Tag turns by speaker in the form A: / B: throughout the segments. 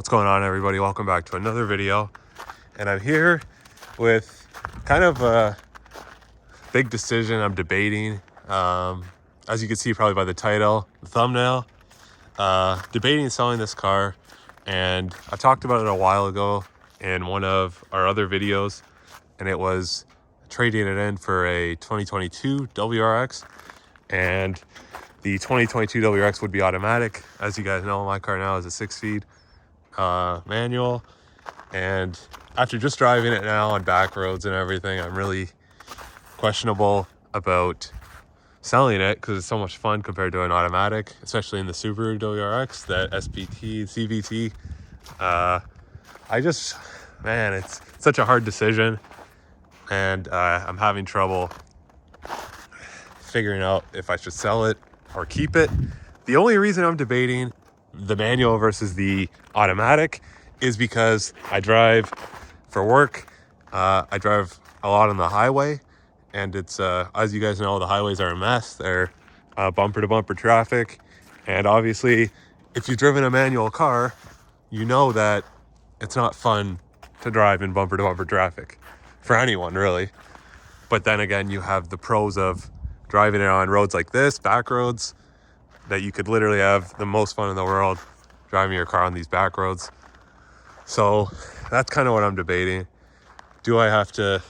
A: What's going on, everybody? Welcome back to another video. And I'm here with kind of a big decision I'm debating. As you can see probably by the title, the thumbnail, debating selling this car. And I talked about it a while ago in one of our other videos, and it was trading it in for a 2022 WRX. And the 2022 WRX would be automatic. As you guys know, my car now is a 6-speed manual. And after just driving it now on back roads and everything, I'm really questionable about selling it because it's so much fun compared to an automatic, especially in the Subaru WRX, that SPT, CVT. It's such a hard decision, and I'm having trouble figuring out if I should sell it or keep it. The only reason I'm debating the manual versus the automatic is because I drive for work. I drive a lot on the highway, and it's as you guys know, the highways are a mess. They're bumper to bumper traffic, and obviously if you've driven a manual car, you know that it's not fun to drive in bumper to bumper traffic for anyone, really. But then again, you have the pros of driving it on roads like this, back roads, that you could literally have the most fun in the world driving your car on these back roads. So that's kind of what I'm debating. Do I have to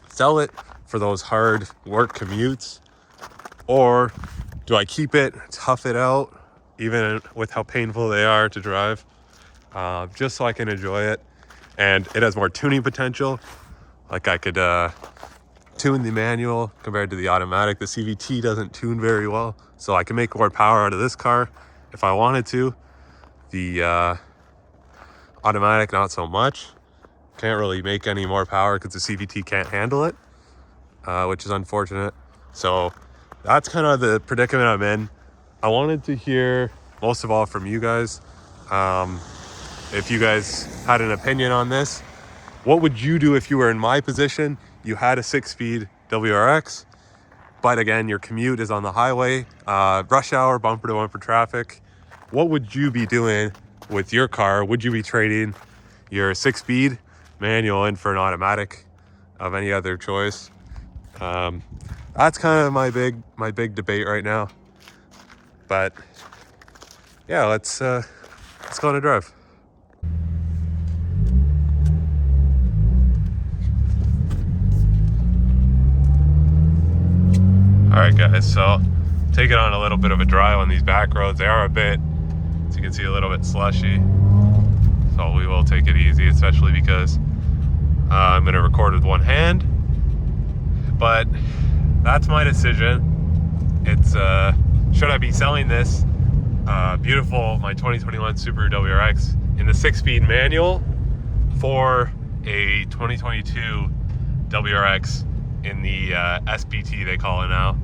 A: sell it for those hard work commutes, or do I keep it, tough it out, even with how painful they are to drive, just so I can enjoy it? And it has more tuning potential. Like I could tune the manual compared to the automatic. The CVT doesn't tune very well, so I can make more power out of this car if I wanted to. The automatic, not so much. Can't really make any more power because the CVT can't handle it, which is unfortunate. So that's kind of the predicament I'm in. I wanted to hear most of all from you guys. If you guys had an opinion on this, what would you do if you were in my position? You had a 6-speed WRX, but again, your commute is on the highway, rush hour, bumper to bumper traffic. What would you be doing with your car? Would you be trading your 6-speed manual in for an automatic of any other choice? That's kind of my big debate right now. But yeah, let's go on a drive. All right, guys, so taking on a little bit of a drive on these back roads. They are a bit, as you can see, a little bit slushy. So we will take it easy, especially because I'm going to record with one hand. But that's my decision. It's should I be selling this beautiful, my 2021 Subaru WRX in the 6-speed manual for a 2022 WRX in the SPT, they call it now.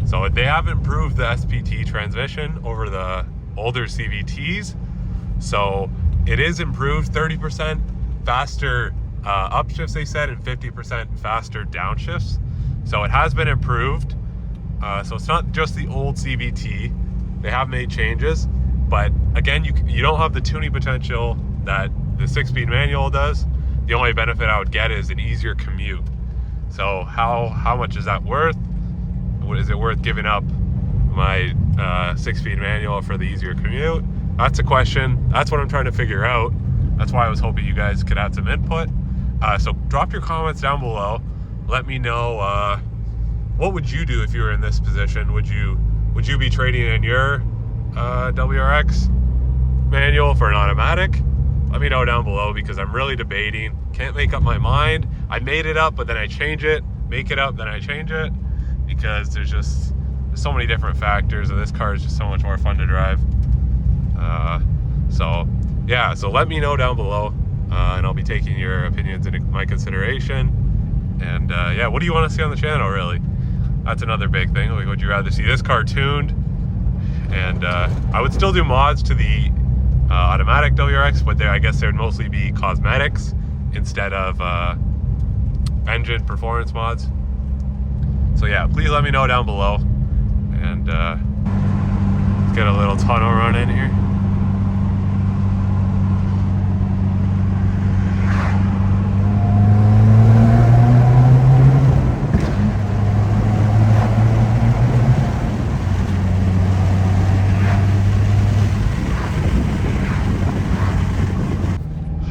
A: So they have improved the SPT transmission over the older CVTs. So it is improved, 30% faster upshifts, they said, and 50% faster downshifts. So it has been improved. So it's not just the old CVT. They have made changes, but again, you don't have the tuning potential that the 6-speed manual does. The only benefit I would get is an easier commute. So how much is that worth? Is it worth giving up my 6-speed manual for the easier commute? That's a question. That's what I'm trying to figure out. That's why I was hoping you guys could have some input. So drop your comments down below. Let me know what would you do if you were in this position. Would you be trading in your WRX manual for an automatic? Let me know down below, because I'm really debating. Can't make up my mind. I made it up, but then I change it. Make it up, then I change it, because there's so many different factors, and this car is just so much more fun to drive. So let me know down below, and I'll be taking your opinions into my consideration. And yeah, what do you want to see on the channel, really? That's another big thing. Like, would you rather see this car tuned? And I would still do mods to the automatic WRX, but I guess they would mostly be cosmetics instead of engine performance mods. So yeah, please let me know down below. And let's get a little tunnel run in here.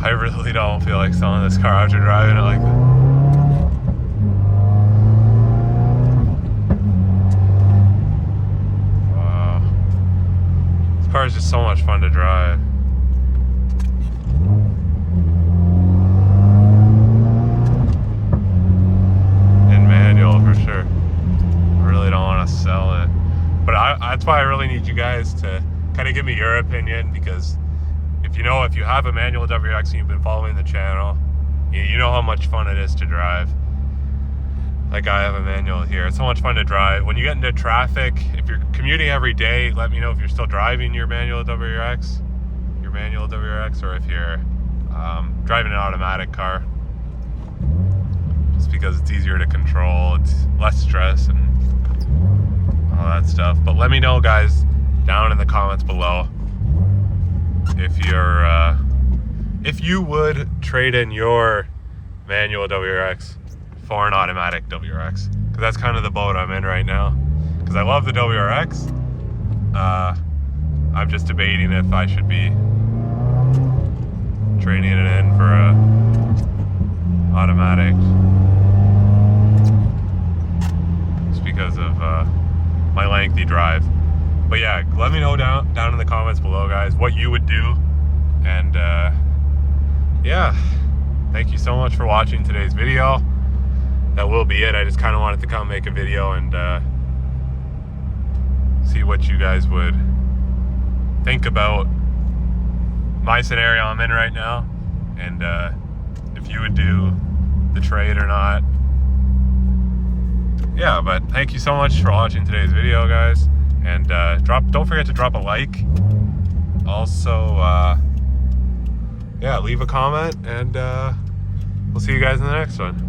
A: I really don't feel like selling this car after driving it like that. This car is just so much fun to drive. In manual for sure. I really don't want to sell it. But that's why I really need you guys to kind of give me your opinion, because if you have a manual WRX and you've been following the channel, you know how much fun it is to drive. Like I have a manual here. It's so much fun to drive. When you get into traffic, if you're commuting every day, let me know if you're still driving your manual WRX, or if you're driving an automatic car. Just because it's easier to control, it's less stress and all that stuff. But let me know, guys, down in the comments below if you would trade in your manual WRX for an automatic WRX, because that's kind of the boat I'm in right now. Because I love the WRX, I'm just debating if I should be trading it in for a automatic, just because of my lengthy drive. But yeah, let me know down in the comments below, guys, what you would do. And yeah, thank you so much for watching today's video. That will be it. I just kind of wanted to come make a video and see what you guys would think about my scenario I'm in right now, and if you would do the trade or not. Yeah, but thank you so much for watching today's video, guys. And don't forget to drop a like. Also, yeah, leave a comment, and we'll see you guys in the next one.